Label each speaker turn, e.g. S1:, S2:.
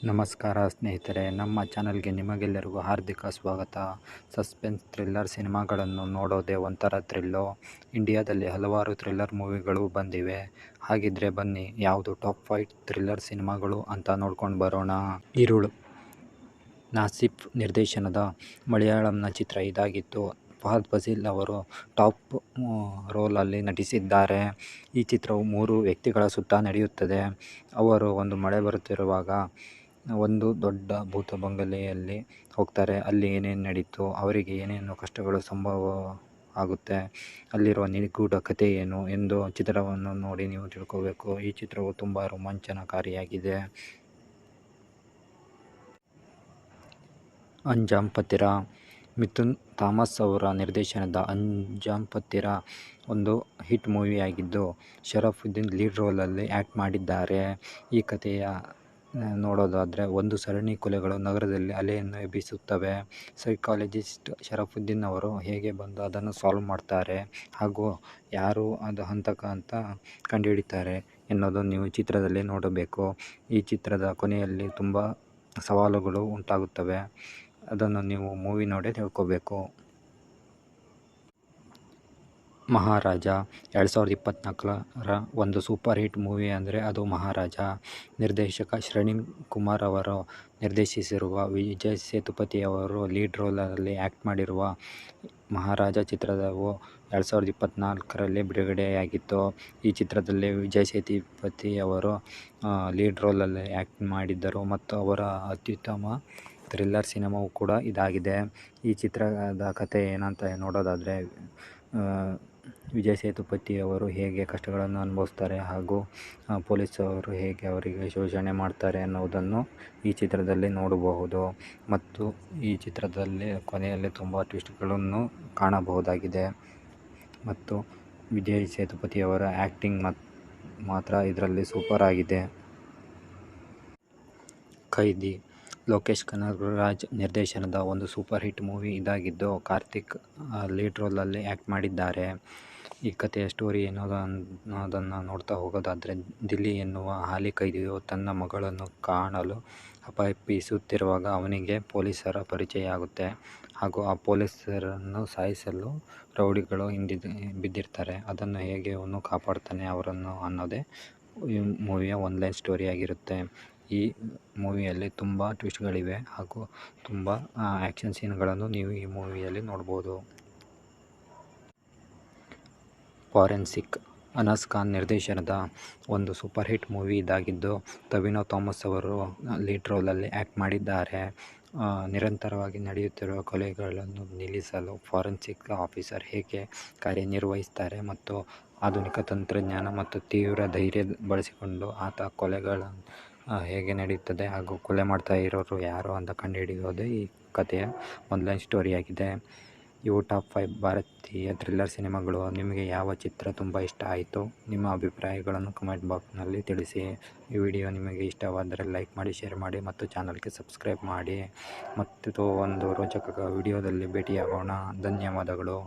S1: ನಮಸ್ಕಾರ ಸ್ನೇಹಿತರೆ, ನಮ್ಮ ಚಾನಲ್ಗೆ ನಿಮಗೆಲ್ಲರಿಗೂ ಹಾರ್ದಿಕ ಸ್ವಾಗತ. ಸಸ್ಪೆನ್ಸ್ ಥ್ರಿಲ್ಲರ್ ಸಿನಿಮಾಗಳನ್ನು ನೋಡೋದೇ ಒಂಥರ ಥ್ರಿಲ್ಲು. ಇಂಡಿಯಾದಲ್ಲಿ ಹಲವಾರು ಥ್ರಿಲ್ಲರ್ ಮೂವಿಗಳು ಬಂದಿವೆ. ಹಾಗಿದ್ರೆ ಬನ್ನಿ, ಯಾವುದು ಟಾಪ್ 5 ಥ್ರಿಲ್ಲರ್ ಸಿನಿಮಾಗಳು ಅಂತ ನೋಡ್ಕೊಂಡು ಬರೋಣ. ഇരുಳು ನಾಸಿಫ್ ನಿರ್ದೇಶನದ ಮಲಯಾಳಂನ ಚಿತ್ರ ಇದಾಗಿತ್ತು. ಫಹದ್ ಫಾಸಿಲ್ ಅವರು ಟಾಪ್ ರೋಲಲ್ಲಿ ನಟಿಸಿದ್ದಾರೆ. ಈ ಚಿತ್ರವು 3 ವ್ಯಕ್ತಿಗಳ ಸುತ್ತ ನಡೆಯುತ್ತದೆ. ಅವರು ಒಂದು ಮಳೆ ಬರುತ್ತಿರುವಾಗ ಒಂದು ದೊಡ್ಡ ಭೂತ ಬಂಗಲೆಯಲ್ಲಿ ಹೋಗ್ತಾರೆ. ಅಲ್ಲಿ ಏನೇನು ನಡೀತು, ಅವರಿಗೆ ಏನೇನು ಕಷ್ಟಗಳು ಸಂಭವ ಆಗುತ್ತೆ, ಅಲ್ಲಿರುವ ನಿಗೂಢ ಕಥೆ ಏನು ಎಂದು ಚಿತ್ರವನ್ನು ನೋಡಿ ನೀವು ತಿಳ್ಕೋಬೇಕು. ಈ ಚಿತ್ರವು ತುಂಬ ರೋಮಾಂಚನಕಾರಿಯಾಗಿದೆ. ಅಂಜಾಮ್ ಪತಿರ ಮಿಥುನ್ ಥಾಮಸ್ ಅವರ ನಿರ್ದೇಶನದ ಅಂಜಾಮ್ ಪತಿರ ಒಂದು ಹಿಟ್ ಮೂವಿಯಾಗಿದ್ದು, ಶರಫುದ್ದೀನ್ ಲೀಡ್ ರೋಲಲ್ಲಿ ಆ್ಯಕ್ಟ್ ಮಾಡಿದ್ದಾರೆ. ಈ ಕಥೆಯ ನೋಡೋದಾದರೆ, ಒಂದು ಸರಣಿ ಕೊಲೆಗಳು ನಗರದಲ್ಲಿ ಅಲೆಯನ್ನು ಎಬ್ಬಿಸುತ್ತವೆ. ಸೈಕಾಲಜಿಸ್ಟ್ ಶರಫುದ್ದೀನ್ ಅವರು ಹೇಗೆ ಬಂದು ಅದನ್ನು ಸಾಲ್ವ್ ಮಾಡ್ತಾರೆ ಹಾಗೂ ಯಾರು ಅದು ಹಂತಕ ಅಂತ ಕಂಡುಹಿಡಿತಾರೆ ಎನ್ನುವುದು ನೀವು ಚಿತ್ರದಲ್ಲಿ ನೋಡಬೇಕು. ಈ ಚಿತ್ರದ ಕೊನೆಯಲ್ಲಿ ತುಂಬ ಸವಾಲುಗಳು ಉಂಟಾಗುತ್ತವೆ. ಅದನ್ನು ನೀವು ಮೂವಿ ನೋಡೇ ತಿಳ್ಕೋಬೇಕು. ಮಹಾರಾಜ 2024ರ ಒಂದು ಸೂಪರ್ ಹಿಟ್ ಮೂವಿ ಅಂದರೆ ಅದು ಮಹಾರಾಜ. ನಿರ್ದೇಶಕ ಶ್ರವಣ್ ಕುಮಾರ್ ಅವರು ನಿರ್ದೇಶಿಸಿರುವ ವಿಜಯ್ ಸೇತುಪತಿಯವರು ಲೀಡ್ ರೋಲಲ್ಲಿ ಆ್ಯಕ್ಟ್ ಮಾಡಿರುವ ಮಹಾರಾಜ ಚಿತ್ರವು 2024ರಲ್ಲಿ ಬಿಡುಗಡೆಯಾಗಿತ್ತು. ಈ ಚಿತ್ರದಲ್ಲಿ ವಿಜಯ್ ಸೇತುಪತಿಯವರು ಲೀಡ್ ರೋಲಲ್ಲಿ ಆ್ಯಕ್ಟ್ ಮಾಡಿದ್ದರು ಮತ್ತು ಅವರ ಅತ್ಯುತ್ತಮ ಥ್ರಿಲ್ಲರ್ ಸಿನಿಮಾವೂ ಕೂಡ ಇದಾಗಿದೆ. ಈ ಚಿತ್ರದ ಕಥೆ ಏನಂತ ನೋಡೋದಾದರೆ, ವಿಜಯ್ ಸೇತುಪತಿಯವರು ಹೇಗೆ ಕಷ್ಟಗಳನ್ನು ಅನುಭವಿಸ್ತಾರೆ ಹಾಗೂ ಪೊಲೀಸವರು ಹೇಗೆ ಅವರಿಗೆ ಶೋಷಣೆ ಮಾಡ್ತಾರೆ ಅನ್ನೋದನ್ನು ಈ ಚಿತ್ರದಲ್ಲಿ ನೋಡಬಹುದು. ಮತ್ತು ಈ ಚಿತ್ರದಲ್ಲಿ ಕೊನೆಯಲ್ಲಿ ತುಂಬ ಟ್ವಿಸ್ಟ್ಗಳನ್ನು ಕಾಣಬಹುದಾಗಿದೆ. ಮತ್ತು ವಿಜಯ್ ಸೇತುಪತಿಯವರ ಆ್ಯಕ್ಟಿಂಗ್ ಮಾತ್ರ ಇದರಲ್ಲಿ ಸೂಪರ್ ಆಗಿದೆ. ಖೈದಿ ಲೋಕೇಶ್ ಕನಗರಾಜ್ ನಿರ್ದೇಶನದ ಒಂದು ಸೂಪರ್ ಹಿಟ್ ಮೂವಿ ಇದಾಗಿದ್ದು, ಕಾರ್ತಿಕ್ ಲೀಡ್ ರೋಲಲ್ಲಿ ಆ್ಯಕ್ಟ್ ಮಾಡಿದ್ದಾರೆ. ಈ ಕಥೆಯ ಸ್ಟೋರಿ ಅನ್ನೋದನ್ನು ನೋಡ್ತಾ ಹೋಗೋದಾದರೆ, ದಿಲ್ಲಿ ಎನ್ನುವ ಹಾಲಿ ಖೈದಿಯು ತನ್ನ ಮಗಳನ್ನು ಕಾಣಲು ಹಪಾಹಪಿಸುತ್ತಿರುವಾಗ ಅವನಿಗೆ ಪೊಲೀಸರ ಪರಿಚಯ ಆಗುತ್ತೆ ಹಾಗೂ ಆ ಪೊಲೀಸರನ್ನು ಸಾಯಿಸಲು ರೌಡಿಗಳು ಬಿದ್ದಿರ್ತಾರೆ. ಅದನ್ನು ಹೇಗೆ ಅವನು ಕಾಪಾಡ್ತಾನೆ ಅವರನ್ನು ಅನ್ನೋದೇ ಈ ಮೂವಿಯ ಒನ್ಲೈನ್ ಸ್ಟೋರಿಯಾಗಿರುತ್ತೆ. ಈ ಮೂವಿಯಲ್ಲಿ ತುಂಬ ಟ್ವಿಸ್ಟ್ಗಳಿವೆ ಹಾಗೂ ತುಂಬ ಆ್ಯಕ್ಷನ್ ಸೀನ್ಗಳನ್ನು ನೀವು ಈ ಮೂವಿಯಲ್ಲಿ ನೋಡ್ಬೋದು. ಫಾರೆನ್ಸಿಕ್ ಅನಸ್ ಖಾನ್ ನಿರ್ದೇಶನದ ಒಂದು ಸೂಪರ್ ಹಿಟ್ ಮೂವಿ ಇದಾಗಿದ್ದು, ಟೊವಿನೋ ಥಾಮಸ್ ಅವರು ಲೀಡ್ ರೋಲಲ್ಲಿ ಆ್ಯಕ್ಟ್ ಮಾಡಿದ್ದಾರೆ. ನಿರಂತರವಾಗಿ ನಡೆಯುತ್ತಿರುವ ಕೊಲೆಗಳನ್ನು ನಿಲ್ಲಿಸಲು ಫಾರೆನ್ಸಿಕ್ ಆಫೀಸರ್ ಹೇಗೆ ಕಾರ್ಯನಿರ್ವಹಿಸ್ತಾರೆ ಮತ್ತು ಆಧುನಿಕ ತಂತ್ರಜ್ಞಾನ ಮತ್ತು ತೀವ್ರ ಧೈರ್ಯ ಬಳಸಿಕೊಂಡು ಆತ ಕೊಲೆಗಳನ್ನು ಹೇಗೆ ನಡೆಯುತ್ತದೆ ಹಾಗೂ ಕೊಲೆ ಮಾಡ್ತಾ ಇರೋರು ಯಾರು ಅಂತ ಕಂಡುಹಿಡಿಯೋದೇ ಈ ಕಥೆಯ ಒನ್ಲೈನ್ ಸ್ಟೋರಿಯಾಗಿದೆ. ಇವು ಟಾಪ್ 5 ಭಾರತೀಯ ಥ್ರಿಲ್ಲರ್ ಸಿನಿಮಾಗಳು. ನಿಮಗೆ ಯಾವ ಚಿತ್ರ ತುಂಬ ಇಷ್ಟ ಆಯಿತು? ನಿಮ್ಮ ಅಭಿಪ್ರಾಯಗಳನ್ನು ಕಮೆಂಟ್ ಬಾಕ್ಸ್ನಲ್ಲಿ ತಿಳಿಸಿ. ಈ ವಿಡಿಯೋ ನಿಮಗೆ ಇಷ್ಟವಾದರೆ ಲೈಕ್ ಮಾಡಿ, ಶೇರ್ ಮಾಡಿ ಮತ್ತು ಚಾನಲ್ಗೆ ಸಬ್ಸ್ಕ್ರೈಬ್ ಮಾಡಿ. ಮತ್ತು ಒಂದು ರೋಚಕ ವಿಡಿಯೋದಲ್ಲಿ ಭೇಟಿಯಾಗೋಣ. ಧನ್ಯವಾದಗಳು.